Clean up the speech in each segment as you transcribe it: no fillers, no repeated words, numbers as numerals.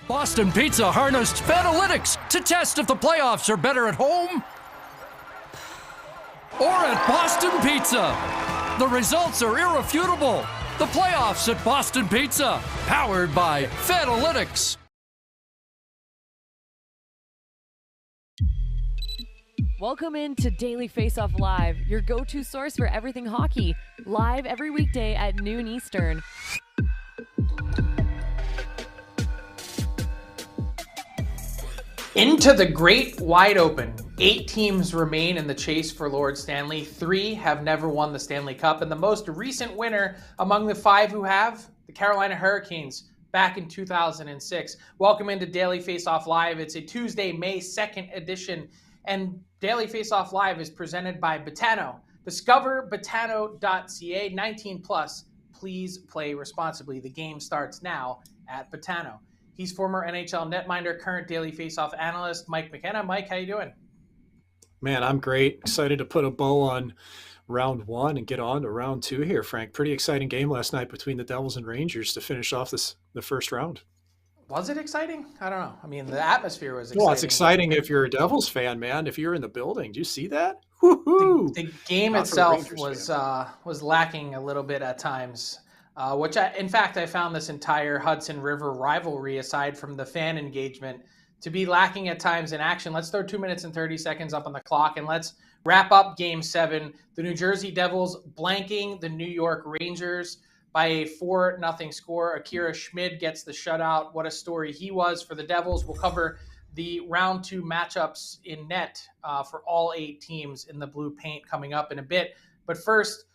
Boston Pizza harnessed Fanalytics to test if the playoffs are better at home or at Boston Pizza. The results are irrefutable. The playoffs at Boston Pizza, powered by Fanalytics. Welcome into Daily Faceoff Live, your go-to source for everything hockey. Live every weekday at noon Eastern. Into the great wide open. 8 teams remain in the chase for Lord Stanley. 3 have never won the Stanley Cup. And the most recent winner among the 5 who have, the Carolina Hurricanes, back in 2006. Welcome into Daily Faceoff Live. It's a Tuesday, May 2nd edition. And Daily Faceoff Live is presented by Betano. Discover Betano.ca. 19 plus. Please play responsibly. The game starts now at Betano. He's former NHL netminder, current Daily Faceoff analyst, Mike McKenna. Mike, how you doing? Man, I'm great. Excited to put a bow on round 1 and get on to round 2 here, Frank. Pretty exciting game last night between the Devils and Rangers to finish off the first round. Was it exciting? I don't know. I mean, the atmosphere was exciting. Well, it's exciting if you're a Devils fan, man. If you're in the building, do you see that? Woo-hoo! The game itself was lacking a little bit at times. Which I found this entire Hudson River rivalry, aside from the fan engagement, to be lacking at times in action. Let's throw 2 minutes and 30 seconds up on the clock, and let's wrap up Game 7. The New Jersey Devils blanking the New York Rangers by a 4-0 score. Akira Schmid gets the shutout. What a story he was for the Devils. We'll cover the round 2 matchups in net for all 8 teams in the blue paint coming up in a bit. But first,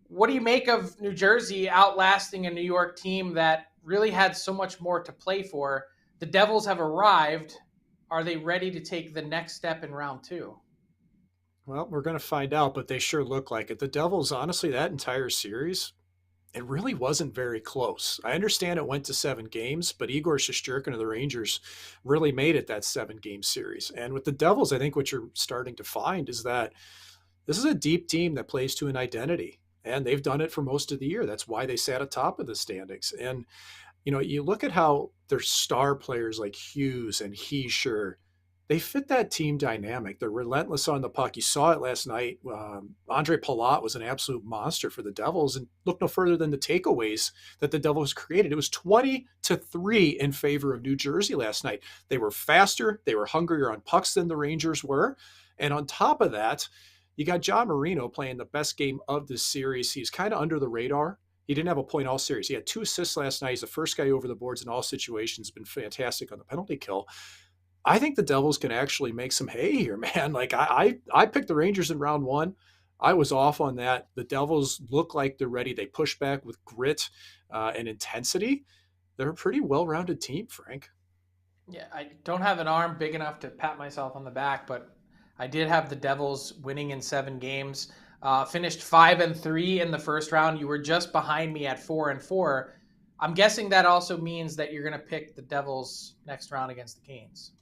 what do you make of New Jersey outlasting a New York team that really had so much more to play for? The Devils have arrived. Are they ready to take the next step in round 2? Well, we're going to find out, but they sure look like it. The Devils, honestly, that entire series, it really wasn't very close. I understand it went to 7 games, but Igor Shesterkin of the Rangers really made it that 7-game series. And with the Devils, I think what you're starting to find is that this is a deep team that plays to an identity. And they've done it for most of the year. That's why they sat atop of the standings. And, you look at how their star players like Hughes and Heischer, they fit that team dynamic. They're relentless on the puck. You saw it last night. Andre Palat was an absolute monster for the Devils. And look no further than the takeaways that the Devils created. It was 20-3 in favor of New Jersey last night. They were faster. They were hungrier on pucks than the Rangers were. And on top of that, you got John Marino playing the best game of this series. He's kind of under the radar. He didn't have a point all series. He had 2 assists last night. He's the first guy over the boards in all situations. Been fantastic on the penalty kill. I think the Devils can actually make some hay here, man. Like I picked the Rangers in round 1. I was off on that. The Devils look like they're ready. They push back with grit and intensity. They're a pretty well-rounded team, Frank. Yeah, I don't have an arm big enough to pat myself on the back, but I did have the Devils winning in 7 games, finished 5-3 in the first round. You were just behind me at 4-4. I'm guessing that also means that you're going to pick the Devils next round against the Canes.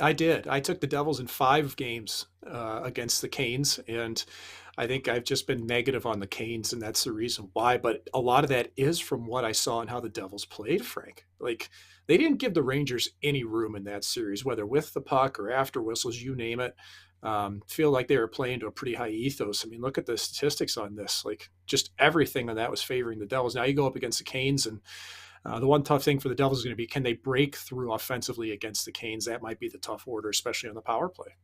I did. I took the Devils in 5 games against the Canes, and I think I've just been negative on the Canes, and that's the reason why. But a lot of that is from what I saw and how the Devils played, Frank. Like, they didn't give the Rangers any room in that series, whether with the puck or after whistles, you name it. Feel like they were playing to a pretty high ethos. I mean, look at the statistics on this. Like, just everything on that was favoring the Devils. Now you go up against the Canes, and the one tough thing for the Devils is going to be, can they break through offensively against the Canes? That might be the tough order, especially on the power play.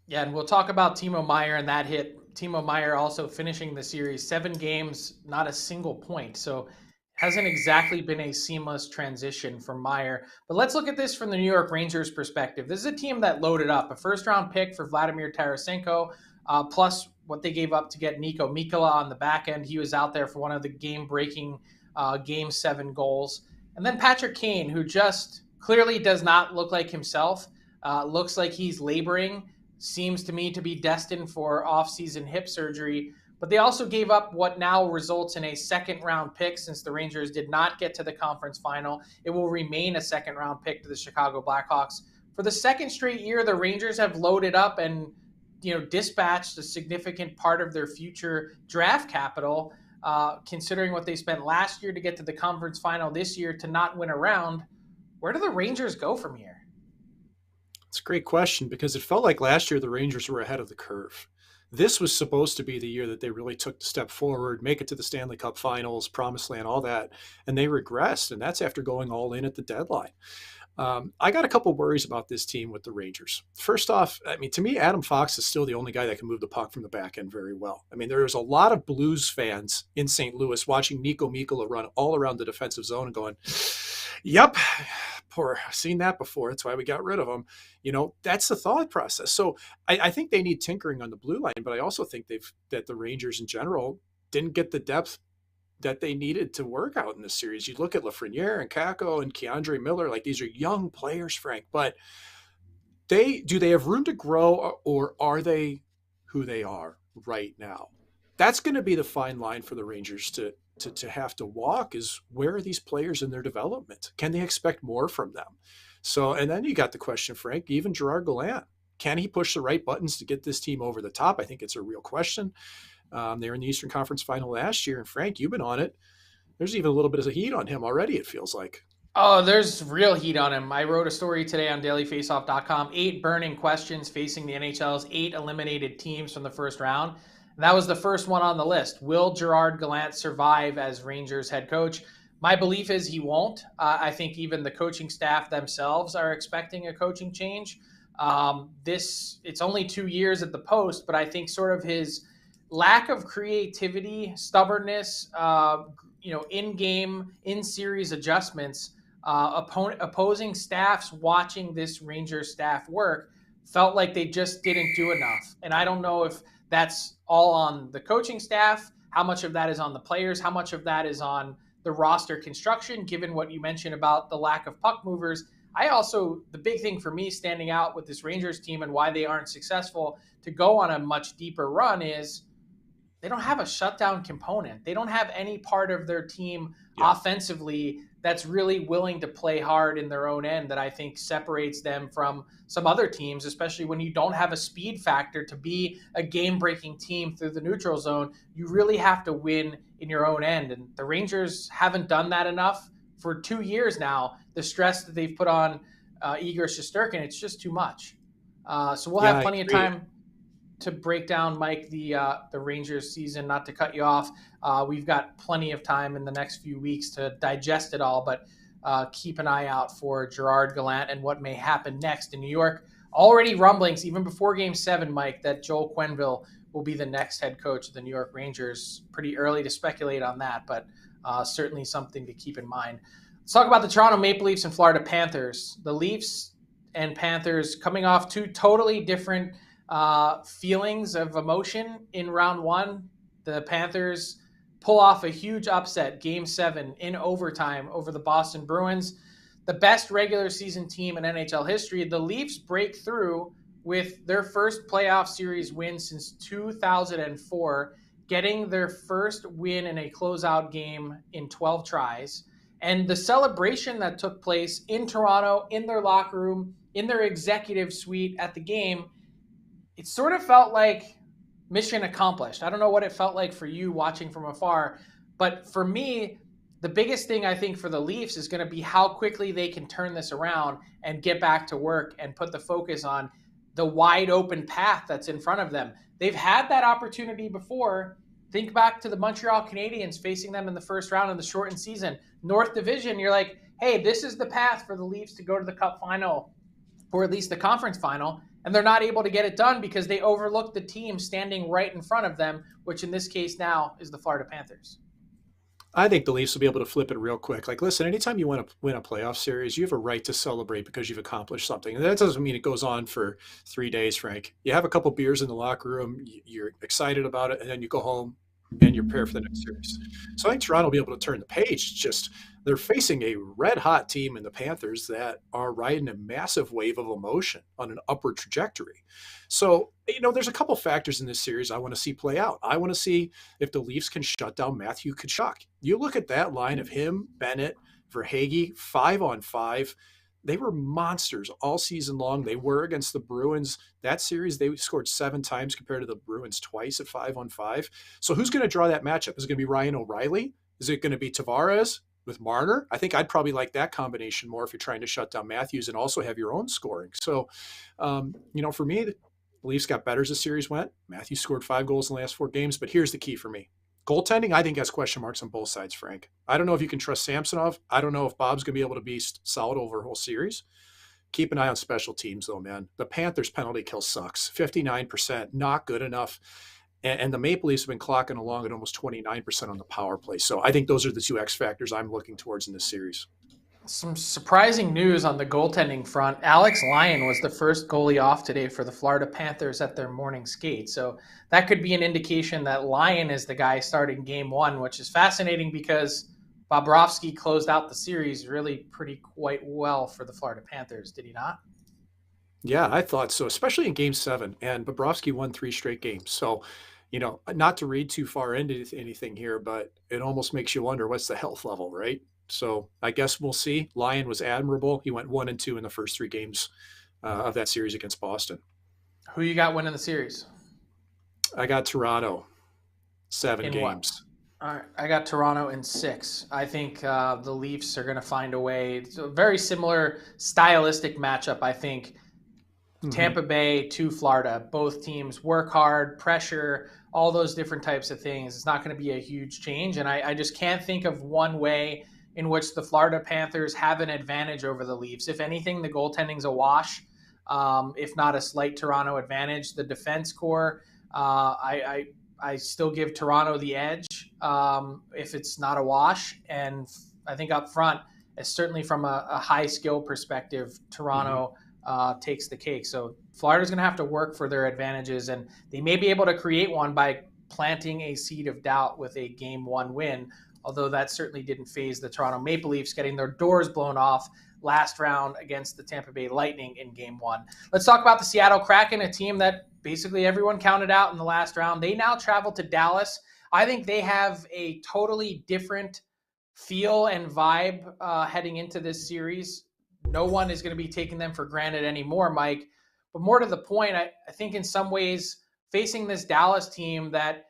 Yeah, and we'll talk about Timo Meier and that hit. Timo Meier also finishing the series, 7 games, not a single point. So hasn't exactly been a seamless transition for Meier. But let's look at this from the New York Rangers perspective. This is a team that loaded up. A first-round pick for Vladimir Tarasenko, plus what they gave up to get Nico Mikkola on the back end. He was out there for one of the game-breaking Game 7 goals. And then Patrick Kane, who just clearly does not look like himself, looks like he's laboring, seems to me to be destined for off-season hip surgery. But they also gave up what now results in a second-round pick since the Rangers did not get to the conference final. It will remain a second-round pick to the Chicago Blackhawks. For the second straight year, the Rangers have loaded up and dispatched a significant part of their future draft capital, considering what they spent last year to get to the conference final this year to not win a round. Where do the Rangers go from here? It's a great question because it felt like last year the Rangers were ahead of the curve. This was supposed to be the year that they really took the step forward, make it to the Stanley Cup Finals, Promised Land, all that, and they regressed, and that's after going all in at the deadline. I got a couple worries about this team with the Rangers. First off, I mean, to me, Adam Fox is still the only guy that can move the puck from the back end very well. I mean, there's a lot of Blues fans in St. Louis watching Nico Mikkola run all around the defensive zone and going, yep, poor, I've seen that before. That's why we got rid of him. That's the thought process. So I think they need tinkering on the blue line, but I also think that the Rangers in general didn't get the depth that they needed to work out in this series. You look at Lafreniere and Kakko and Keandre Miller, like these are young players, Frank, but do they have room to grow, or are they who they are right now? That's going to be the fine line for the Rangers to have to walk, is where are these players in their development? Can they expect more from them? So, and then you got the question, Frank, even Gerard Gallant, can he push the right buttons to get this team over the top? I think it's a real question. They were in the Eastern Conference Final last year, and Frank, you've been on it. There's even a little bit of heat on him already, it feels like. Oh, there's real heat on him. I wrote a story today on dailyfaceoff.com, 8 burning questions facing the NHL's 8 eliminated teams from the first round. And that was the first one on the list. Will Gerard Gallant survive as Rangers head coach? My belief is he won't. I think even the coaching staff themselves are expecting a coaching change. It's only 2 years at the post, but I think sort of his lack of creativity, stubbornness, in-game, in-series adjustments, opposing staffs watching this Rangers staff work felt like they just didn't do enough. And I don't know if that's all on the coaching staff, how much of that is on the players, how much of that is on the roster construction, given what you mentioned about the lack of puck movers. The big thing for me standing out with this Rangers team and why they aren't successful to go on a much deeper run is they don't have a shutdown component. They don't have any part of their team offensively that's really willing to play hard in their own end that I think separates them from some other teams, especially when you don't have a speed factor to be a game-breaking team through the neutral zone. You really have to win in your own end. And the Rangers haven't done that enough for 2 years now. The stress that they've put on Igor Shesterkin, it's just too much. So we'll have plenty of time to break down, Mike, the Rangers season, not to cut you off. We've got plenty of time in the next few weeks to digest it all, but keep an eye out for Gerard Gallant and what may happen next in New York. Already rumblings, even before Game 7, Mike, that Joel Quenneville will be the next head coach of the New York Rangers. Pretty early to speculate on that, but certainly something to keep in mind. Let's talk about the Toronto Maple Leafs and Florida Panthers. The Leafs and Panthers coming off 2 totally different feelings of emotion in round 1. The Panthers pull off a huge upset, Game 7 in overtime over the Boston Bruins. The best regular season team in NHL history. The Leafs break through with their first playoff series win since 2004, getting their first win in a closeout game in 12 tries. And the celebration that took place in Toronto, in their locker room, in their executive suite at the game, it sort of felt like mission accomplished. I don't know what it felt like for you watching from afar, but for me, the biggest thing I think for the Leafs is going to be how quickly they can turn this around and get back to work and put the focus on the wide open path that's in front of them. They've had that opportunity before. Think back to the Montreal Canadiens facing them in the first round in the shortened season. North Division, you're like, hey, this is the path for the Leafs to go to the Cup final, or at least the conference final. And they're not able to get it done because they overlooked the team standing right in front of them, which in this case now is the Florida Panthers. I think the Leafs will be able to flip it real quick. Like, listen, anytime you want to win a playoff series, you have a right to celebrate because you've accomplished something. And that doesn't mean it goes on for 3 days, Frank. You have a couple beers in the locker room, you're excited about it, and then you go home and you prepare for the next series. So I think Toronto will be able to turn the page. Just they're facing a red-hot team in the Panthers that are riding a massive wave of emotion on an upward trajectory. So, there's a couple factors in this series I want to see play out. I want to see if the Leafs can shut down Matthew Tkachuk. You look at that line of him, Bennett, Verhaeghe, 5-on-5. They were monsters all season long. They were against the Bruins. That series, they scored 7 times compared to the Bruins twice at 5-on-5. So who's going to draw that matchup? Is it going to be Ryan O'Reilly? Is it going to be Tavares? with Marner. I think I'd probably like that combination more if you're trying to shut down Matthews and also have your own scoring. So, for me, the Leafs got better as the series went. Matthews scored 5 goals in the last 4 games, but here's the key for me. Goaltending, I think, has question marks on both sides, Frank. I don't know if you can trust Samsonov. I don't know if Bob's going to be able to be solid over a whole series. Keep an eye on special teams, though, man. The Panthers' penalty kill sucks. 59%, not good enough. And the Maple Leafs have been clocking along at almost 29% on the power play. So I think those are the 2 X factors I'm looking towards in this series. Some surprising news on the goaltending front. Alex Lyon was the first goalie off today for the Florida Panthers at their morning skate. So that could be an indication that Lyon is the guy starting game 1, which is fascinating because Bobrovsky closed out the series really quite well for the Florida Panthers, did he not? Yeah, I thought so, especially in game 7. And Bobrovsky won 3 straight games. So, not to read too far into anything here, but it almost makes you wonder what's the health level, right? So I guess we'll see. Lyon was admirable. He went 1-2 in the first 3 games of that series against Boston. Who you got winning the series? I got Toronto, 7 In games. What? All right, I got Toronto in 6. I think the Leafs are going to find a way. It's a very similar stylistic matchup, I think. Tampa Bay to Florida. Both teams work hard, pressure, all those different types of things. It's not going to be a huge change. And I just can't think of one way in which the Florida Panthers have an advantage over the Leafs. If anything, the goaltending's a wash, if not a slight Toronto advantage. The defense core, I still give Toronto the edge if it's not a wash. And I think up front, certainly from a high skill perspective, Toronto takes the cake. So Florida's going to have to work for their advantages, and they may be able to create one by planting a seed of doubt with a game 1 win, although that certainly didn't faze the Toronto Maple Leafs getting their doors blown off last round against the Tampa Bay Lightning in game 1. Let's talk about the Seattle Kraken, a team that basically everyone counted out in the last round. They now travel to Dallas. I think they have a totally different feel and vibe heading into this series. No one is going to be taking them for granted anymore, Mike. But more to the point, I think in some ways facing this Dallas team that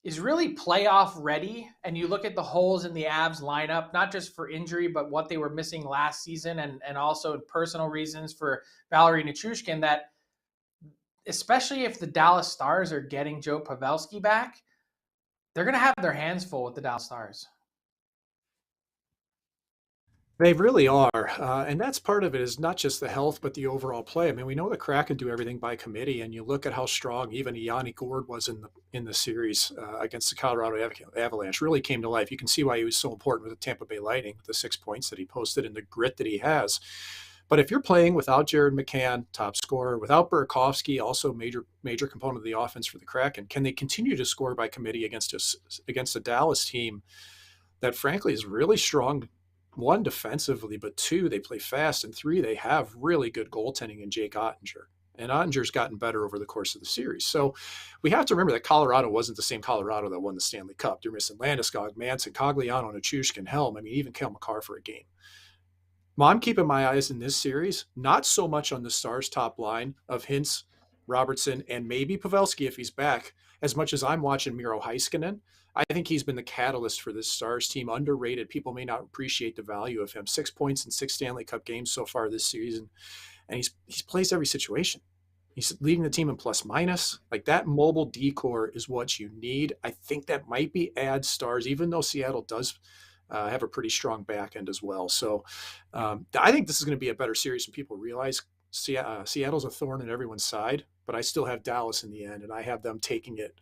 is really playoff ready, and you look at the holes in the Avs lineup, not just for injury, but what they were missing last season and also personal reasons for Valeri Nichushkin, that especially if the Dallas Stars are getting Joe Pavelski back, they're going to have their hands full with the Dallas Stars. They really are. And that's part of it, is not just the health, but the overall play. I mean, we know the Kraken do everything by committee, and you look at how strong even Yanni Gourde was in the series against the Colorado Avalanche. Really came to life. You can see why he was so important with the Tampa Bay Lightning, the 6 points that he posted and the grit that he has. But if you're playing without Jared McCann, top scorer, without Burakovsky, also major component of the offense for the Kraken, can they continue to score by committee against a Dallas team that, frankly, is really strong? 1, defensively, but 2, they play fast, and 3, they have really good goaltending in Jake Ottinger. And Ottinger's gotten better over the course of the series. So we have to remember that Colorado wasn't the same Colorado that won the Stanley Cup. They're missing Landeskog, Manson, Cogliano, Nichushkin, Helm. I mean, even Kale McCarr for a game. I'm keeping my eyes in this series, not so much on the Stars' top line of Hintz, Robertson, and maybe Pavelski if he's back, as much as I'm watching Miro Heiskanen. I think he's been the catalyst for this Stars team. Underrated. People may not appreciate the value of him. 6 points in 6 Stanley Cup games so far this season. And he's plays every situation. He's leading the team in plus minus. Like, that mobile decor is what you need. I think that might be add Stars, even though Seattle does have a pretty strong back end as well. So I think this is going to be a better series than people realize. Seattle's a thorn in everyone's side, but I still have Dallas in the end, and I have them taking it,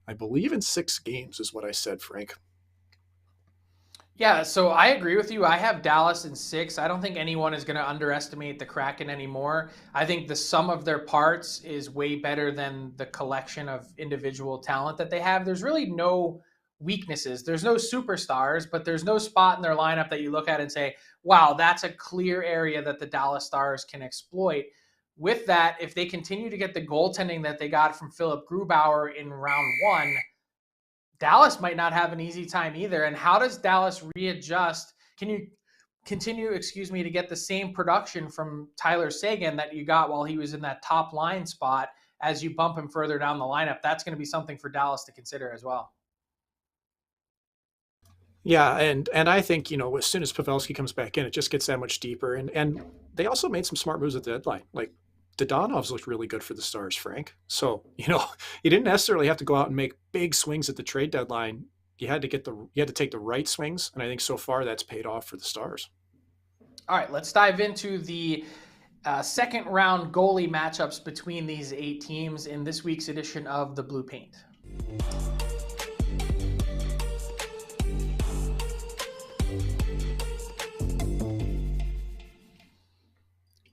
I believe, in 6 games is what I said, Frank. Yeah, so I agree with you. I have Dallas in 6. I don't think anyone is going to underestimate the Kraken anymore. I think the sum of their parts is way better than the collection of individual talent that they have. There's really no weaknesses. There's no superstars, but there's no spot in their lineup that you look at and say, wow, that's a clear area that the Dallas Stars can exploit. With that, if they continue to get the goaltending that they got from Philip Grubauer in round 1, Dallas might not have an easy time either. And how does Dallas readjust? Can you continue, to get the same production from Tyler Seguin that you got while he was in that top line spot as you bump him further down the lineup? That's going to be something for Dallas to consider as well. Yeah, and I think, as soon as Pavelski comes back in, it just gets that much deeper. And they also made some smart moves at the deadline. Like Dodanov's looked really good for the Stars, Frank. So, you didn't necessarily have to go out and make big swings at the trade deadline. You had to take the right swings, and I think so far that's paid off for the Stars. All right, let's dive into the second round goalie matchups between these 8 teams in this week's edition of the Blue Paint.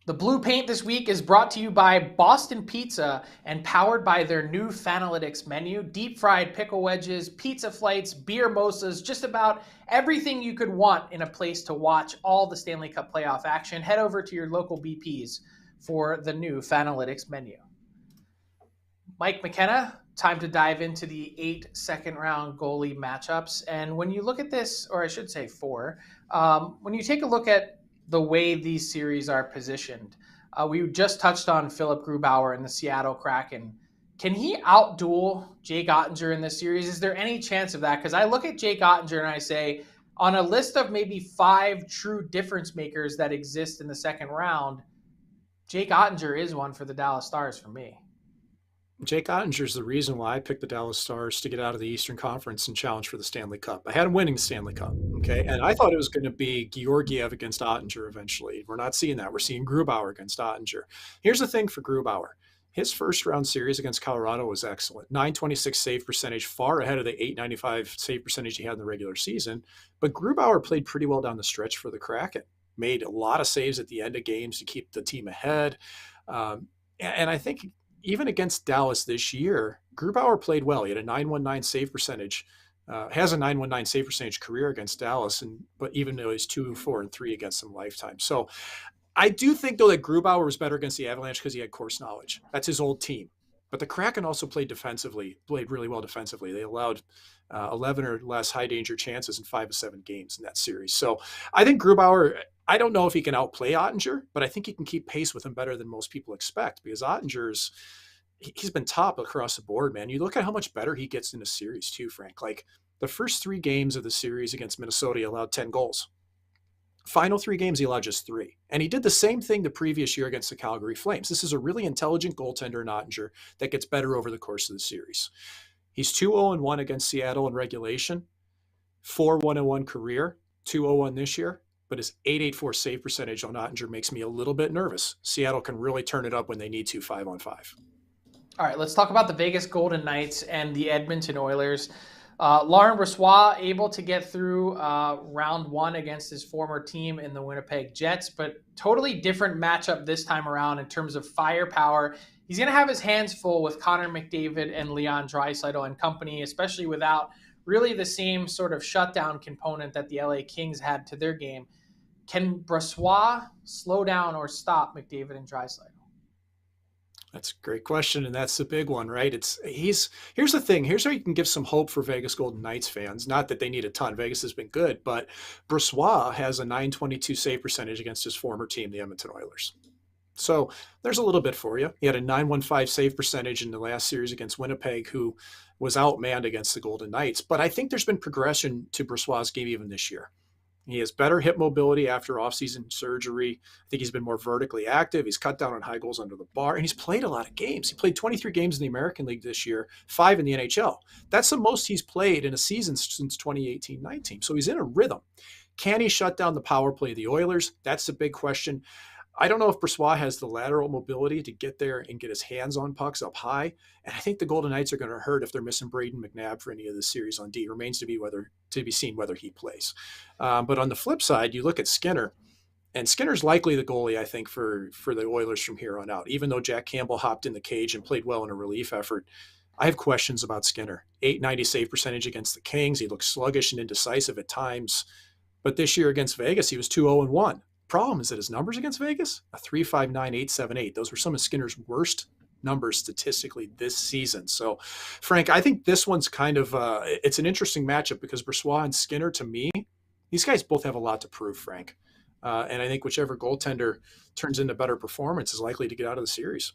The Blue Paint this week is brought to you by Boston Pizza and powered by their new Fanalytics menu. Deep fried pickle wedges, pizza flights, beer mosas, just about everything you could want in a place to watch all the Stanley Cup playoff action. Head over to your local BPs for the new Fanalytics menu. Mike McKenna, time to dive into the 8 second round goalie matchups. And when you look at this, or I should say 4, when you take a look at the way these series are positioned. We just touched on Philip Grubauer and the Seattle Kraken. Can he outduel Jake Ottinger in this series? Is there any chance of that? Because I look at Jake Ottinger and I say, on a list of maybe 5 true difference makers that exist in the second round, Jake Ottinger is one for the Dallas Stars for me. Jake Ottinger is the reason why I picked the Dallas Stars to get out of the Eastern Conference and challenge for the Stanley Cup. I had him winning the Stanley Cup, okay? And I thought it was going to be Georgiev against Ottinger eventually. We're not seeing that. We're seeing Grubauer against Ottinger. Here's the thing for Grubauer. His first round series against Colorado was excellent. .926 save percentage, far ahead of the .895 save percentage he had in the regular season. But Grubauer played pretty well down the stretch for the Kraken. Made a lot of saves at the end of games to keep the team ahead. And I think even against Dallas this year, Grubauer played well. He had a .919 save percentage, has a .919 save percentage career against Dallas, but even though he's 2-4-3 against them lifetime. So I do think, though, that Grubauer was better against the Avalanche because he had course knowledge. That's his old team. But the Kraken also played really well defensively. They allowed 11 or less high-danger chances in 5 of 7 games in that series. So I think Grubauer, I don't know if he can outplay Ottinger, but I think he can keep pace with him better than most people expect because Ottinger's, he's been top across the board, man. You look at how much better he gets in a series too, Frank. Like the first 3 games of the series against Minnesota, he allowed 10 goals. Final 3 games, he allowed just 3. And he did the same thing the previous year against the Calgary Flames. This is a really intelligent goaltender in Ottinger that gets better over the course of the series. He's 2-0-1 against Seattle in regulation, 4-1-1 career, 2-0-1 this year. But his .884 save percentage on Ottinger makes me a little bit nervous. Seattle can really turn it up when they need to 5-on-5. All right, let's talk about the Vegas Golden Knights and the Edmonton Oilers. Laurent Brossoit able to get through round 1 against his former team in the Winnipeg Jets, but totally different matchup this time around in terms of firepower. He's going to have his hands full with Connor McDavid and Leon Draisaitl and company, especially without really the same sort of shutdown component that the LA Kings had to their game. Can Brossoit slow down or stop McDavid and Draisaitl? That's a great question, and that's the big one, right? Here's the thing. Here's how you can give some hope for Vegas Golden Knights fans. Not that they need a ton. Vegas has been good, but Brossoit has a .922 save percentage against his former team, the Edmonton Oilers. So there's a little bit for you. He had a .915 save percentage in the last series against Winnipeg, who was outmanned against the Golden Knights. But I think there's been progression to Brossoit's game even this year. He has better hip mobility after offseason surgery. I think he's been more vertically active. He's cut down on high goals under the bar, and he's played a lot of games. He played 23 games in the American League this year, 5 in the NHL. That's the most he's played in a season since 2018-19. So he's in a rhythm. Can he shut down the power play of the Oilers? That's the big question. I don't know if Brossoit has the lateral mobility to get there and get his hands on pucks up high. And I think the Golden Knights are going to hurt if they're missing Braden McNabb for any of the series on D. It remains to be seen whether he plays. But on the flip side, you look at Skinner, and Skinner's likely the goalie, I think, for the Oilers from here on out. Even though Jack Campbell hopped in the cage and played well in a relief effort, I have questions about Skinner. .890 save percentage against the Kings. He looked sluggish and indecisive at times. But this year against Vegas, he was 2-0-1. Problem is that his numbers against Vegas, a 3.59-878. Those were some of Skinner's worst numbers statistically this season. So, Frank, I think this one's kind of it's an interesting matchup because Brossoit and Skinner, to me, these guys both have a lot to prove, Frank. And I think whichever goaltender turns into better performance is likely to get out of the series.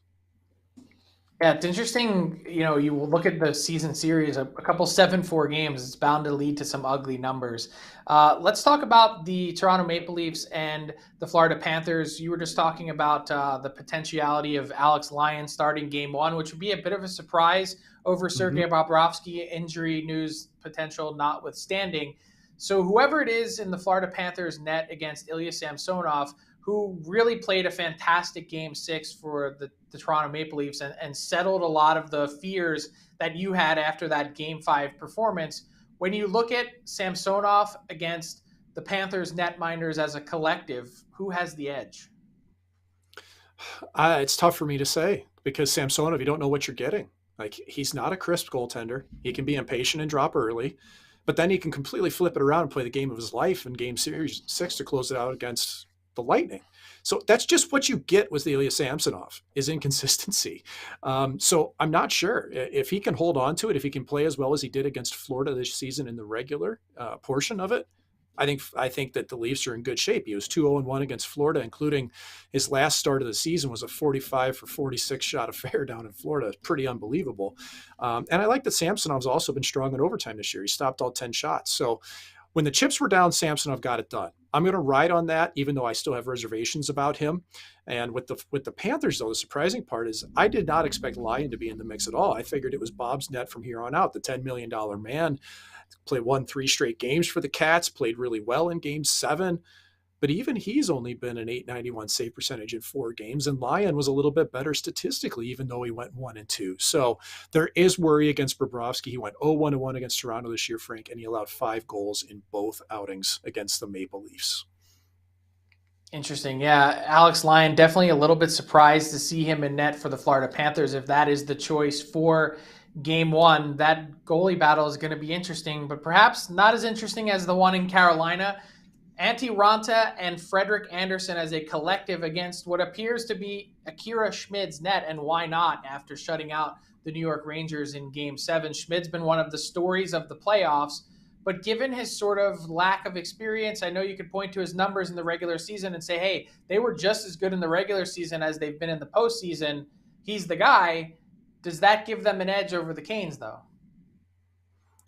Yeah, it's interesting. You will look at the season series, a couple 7-4 games, it's bound to lead to some ugly numbers. Let's talk about the Toronto Maple Leafs and the Florida Panthers. You were just talking about the potentiality of Alex Lyon starting game one, which would be a bit of a surprise over Sergei Bobrovsky, injury news potential notwithstanding. So whoever it is in the Florida Panthers net against Ilya Samsonov, who really played a fantastic game six for the Toronto Maple Leafs and settled a lot of the fears that you had after that game five performance. When you look at Samsonov against the Panthers netminders as a collective, who has the edge? It's tough for me to say because Samsonov, you don't know what you're getting. Like, he's not a crisp goaltender. He can be impatient and drop early, but then he can completely flip it around and play the game of his life in game series 6 to close it out against the Lightning. So that's just what you get with Ilya Samsonov, is inconsistency. So I'm not sure if he can hold on to it, if he can play as well as he did against Florida this season in the regular portion of it. I think that the Leafs are in good shape. He was 2-0-1 against Florida, including his last start of the season was a 45 for 46 shot affair down in Florida. Pretty unbelievable. And I like that Samsonov's also been strong in overtime this year. He stopped all 10 shots. So when the chips were down, Samsonov got it done. I'm going to ride on that, even though I still have reservations about him. And with the Panthers, though, the surprising part is I did not expect Lyon to be in the mix at all. I figured it was Bob's net from here on out, the $10 million man. Won 3 straight games for the Cats, played really well in game 7. But even he's only been an .891 save percentage in 4 games. And Lyon was a little bit better statistically, even though he went 1-2. So there is worry against Bobrovsky. He went 0-1 against Toronto this year, Frank, and he allowed 5 goals in both outings against the Maple Leafs. Interesting. Yeah, Alex Lyon, definitely a little bit surprised to see him in net for the Florida Panthers if that is the choice for game one. That goalie battle is going to be interesting, but perhaps not as interesting as the one in Carolina. Antti Ranta and Frederik Andersen as a collective against what appears to be Akira Schmid's net, and why not after shutting out the New York Rangers in game 7. Schmid's been one of the stories of the playoffs, but given his sort of lack of experience, I know you could point to his numbers in the regular season and say, hey, they were just as good in the regular season as they've been in the postseason. He's the guy. Does that give them an edge over the Canes, though?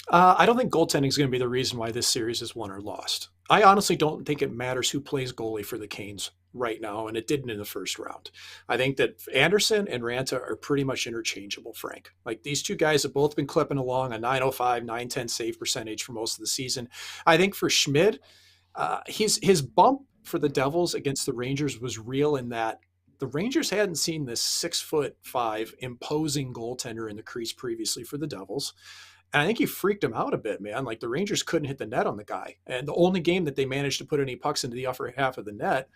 I don't think goaltending is going to be the reason why this series is won or lost. I honestly don't think it matters who plays goalie for the Canes right now, and it didn't in the first round. I think that Andersen and Ranta are pretty much interchangeable, Frank. Like, these two guys have both been clipping along a .905, .910 save percentage for most of the season. I think for Schmid, his bump for the Devils against the Rangers was real in that the Rangers hadn't seen this 6'5" imposing goaltender in the crease previously for the Devils. And I think he freaked him out a bit, man. Like, the Rangers couldn't hit the net on the guy. And the only game that they managed to put any pucks into the upper half of the net,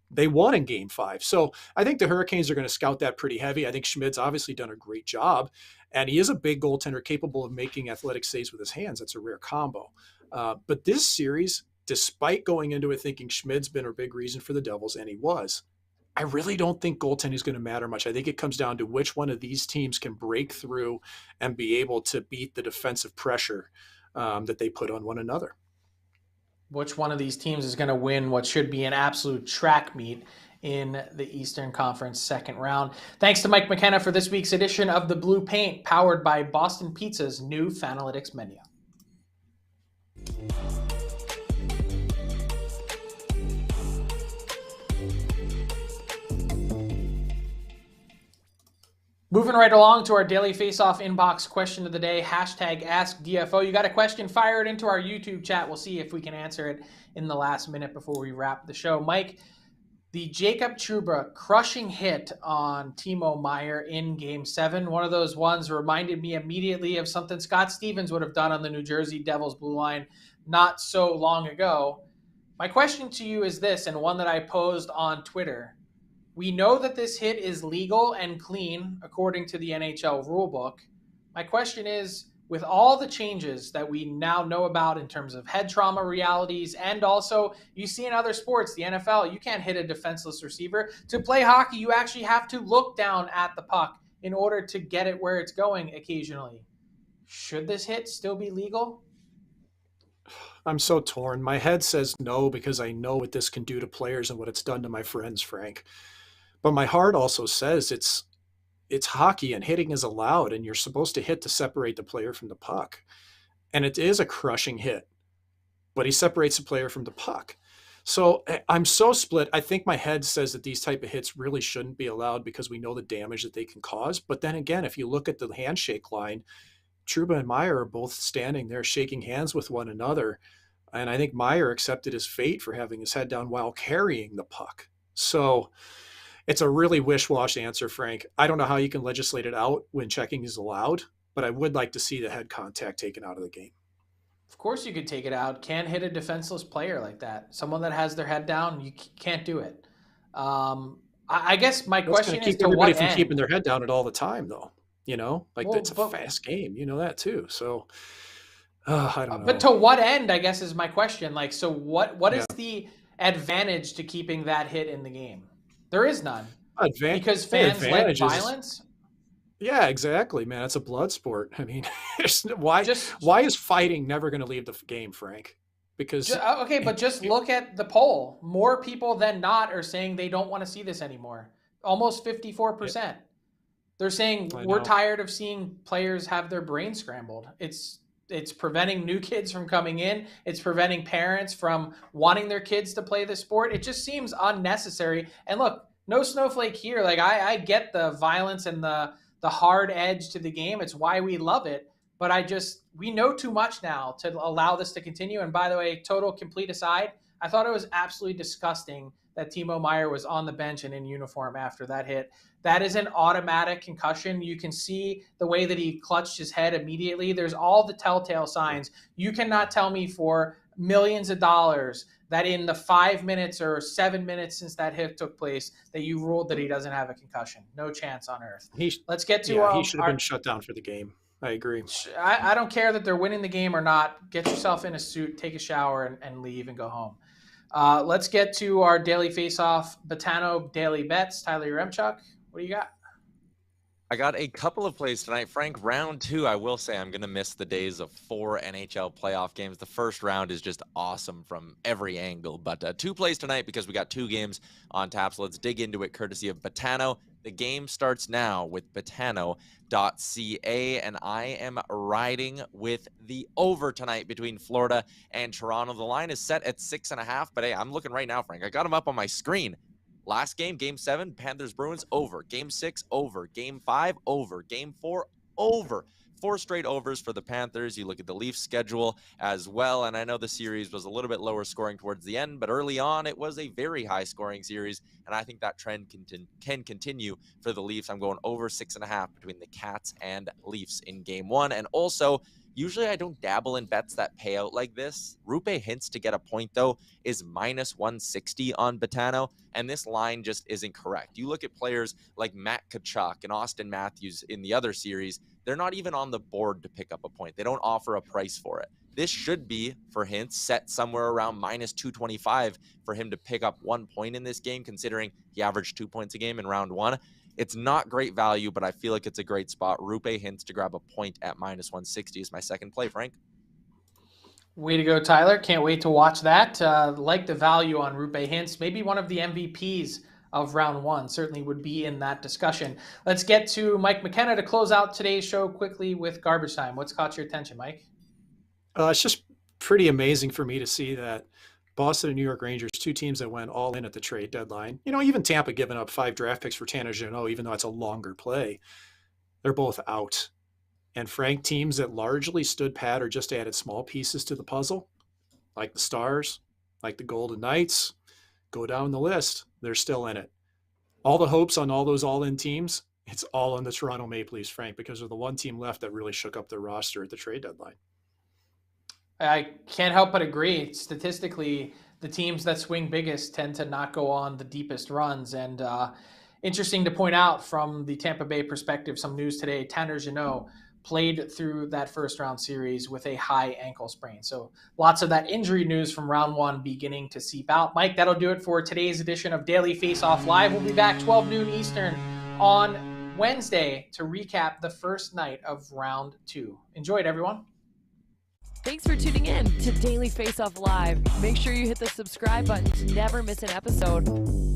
they won in game 5. So I think the Hurricanes are going to scout that pretty heavy. I think Schmid's obviously done a great job. And he is a big goaltender capable of making athletic saves with his hands. That's a rare combo. But this series, despite going into it thinking Schmid's been a big reason for the Devils, and he was, I really don't think goaltending is going to matter much. I think it comes down to which one of these teams can break through and be able to beat the defensive pressure that they put on one another. Which one of these teams is going to win what should be an absolute track meet in the Eastern Conference second round? Thanks to Mike McKenna for this week's edition of The Blue Paint, powered by Boston Pizza's new Fanalytics menu. Moving right along to our daily Faceoff inbox question of the day, hashtag AskDFO. You got a question, fire it into our YouTube chat. We'll see if we can answer it in the last minute before we wrap the show. Mike, the Jacob Trouba crushing hit on Timo Meier in Game 7, one of those ones reminded me immediately of something Scott Stevens would have done on the New Jersey Devils blue line not so long ago. My question to you is this, and one that I posed on Twitter. We know that this hit is legal and clean according to the NHL rulebook. My question is, with all the changes that we now know about in terms of head trauma realities, and also you see in other sports, the NFL, you can't hit a defenseless receiver. To play hockey, you actually have to look down at the puck in order to get it where it's going occasionally. Should this hit still be legal? I'm so torn. My head says no because I know what this can do to players and what it's done to my friends, Frank. But my heart also says it's hockey and hitting is allowed, and you're supposed to hit to separate the player from the puck. And it is a crushing hit, but he separates the player from the puck. So I'm so split. I think my head says that these type of hits really shouldn't be allowed because we know the damage that they can cause. But then again, if you look at the handshake line, Trouba and Meier are both standing there shaking hands with one another. And I think Meier accepted his fate for having his head down while carrying the puck. So it's a really wish-wash answer, Frank. I don't know how you can legislate it out when checking is allowed, but I would like to see the head contact taken out of the game. Of course you could take it out. Can't hit a defenseless player like that. Someone that has their head down, you can't do it. I guess my question is to what from end? Keeping their head down at all the time, though. It's a fast game. You know that too. So I don't know. But to what end, I guess, is my question. Like, so what is the advantage to keeping that hit in the game? There is none. Because fans like violence? Yeah, exactly, man. It's a blood sport. I mean, why is fighting never going to leave the game, Frank? Because but just look at the poll. More people than not are saying they don't want to see this anymore. Almost 54%. Yeah. They're saying we're tired of seeing players have their brains scrambled. It's preventing new kids from coming in. It's preventing parents from wanting their kids to play the sport. It just seems unnecessary. And look, no snowflake here. Like I get the violence and the hard edge to the game. It's why we love it. But we know too much now to allow this to continue. And by the way, total complete aside, I thought it was absolutely disgusting that Timo Meier was on the bench and in uniform after that hit. That is an automatic concussion. You can see the way that he clutched his head immediately. There's all the telltale signs. You cannot tell me for millions of dollars that in the 5 minutes or 7 minutes since that hit took place that you ruled that he doesn't have a concussion. No chance on earth. Let's get to he should have been shut down for the game. I agree. I don't care that they're winning the game or not. Get yourself in a suit, take a shower, and leave and go home. Let's get to our daily face-off, Betano daily bets. Tyler Remchuk, what do you got? I got a couple of plays tonight. Frank, round 2, I will say I'm going to miss the days of 4 NHL playoff games. The first round is just awesome from every angle. But 2 plays tonight because we got 2 games on tap. So let's dig into it courtesy of Betano. The game starts now with Betano.ca, and I am riding with the over tonight between Florida and Toronto. The line is set at 6.5, but hey, I'm looking right now, Frank. I got them up on my screen. Last game, Game 7, Panthers Bruins, over. Game 6, over. Game 5, over. Game 4, over. 4 straight overs for the Panthers. You look at the Leafs schedule as well, and I know the series was a little bit lower scoring towards the end, but early on it was a very high scoring series, and I think that trend can continue for the Leafs. I'm going over 6.5 between the Cats and Leafs in Game 1, and also usually I don't dabble in bets that pay out like this. Rupe Hintz to get a point, though, is minus 160 on Betano, and this line just isn't correct. You look at players like Matt Tkachuk and Austin Matthews in the other series, they're not even on the board to pick up a point. They don't offer a price for it. This should be, for Hintz, set somewhere around minus 225 for him to pick up 1 point in this game, considering he averaged 2 points a game in round 1. It's not great value, but I feel like it's a great spot. Rupe Hintz to grab a point at minus 160 is my second play, Frank. Way to go, Tyler. Can't wait to watch that. Like the value on Rupe Hintz. Maybe one of the MVPs of round 1 certainly would be in that discussion. Let's get to Mike McKenna to close out today's show quickly with garbage time. What's caught your attention, Mike? It's just pretty amazing for me to see that Boston and New York Rangers, 2 teams that went all in at the trade deadline. Even Tampa giving up 5 draft picks for Tanner Jeannot, even though it's a longer play. They're both out. And Frank, teams that largely stood pat or just added small pieces to the puzzle, like the Stars, like the Golden Knights, go down the list. They're still in it. All the hopes on all those all-in teams, it's all on the Toronto Maple Leafs, Frank, because they're the one team left that really shook up their roster at the trade deadline. I can't help but agree. Statistically, the teams that swing biggest tend to not go on the deepest runs. And interesting to point out from the Tampa Bay perspective, some news today, Tanner Jeannot played through that first round series with a high ankle sprain. So lots of that injury news from round 1 beginning to seep out. Mike, that'll do it for today's edition of Daily Faceoff Live. We'll be back 12 noon Eastern on Wednesday to recap the first night of round 2. Enjoy it, everyone. Thanks for tuning in to Daily Face-Off Live. Make sure you hit the subscribe button to never miss an episode.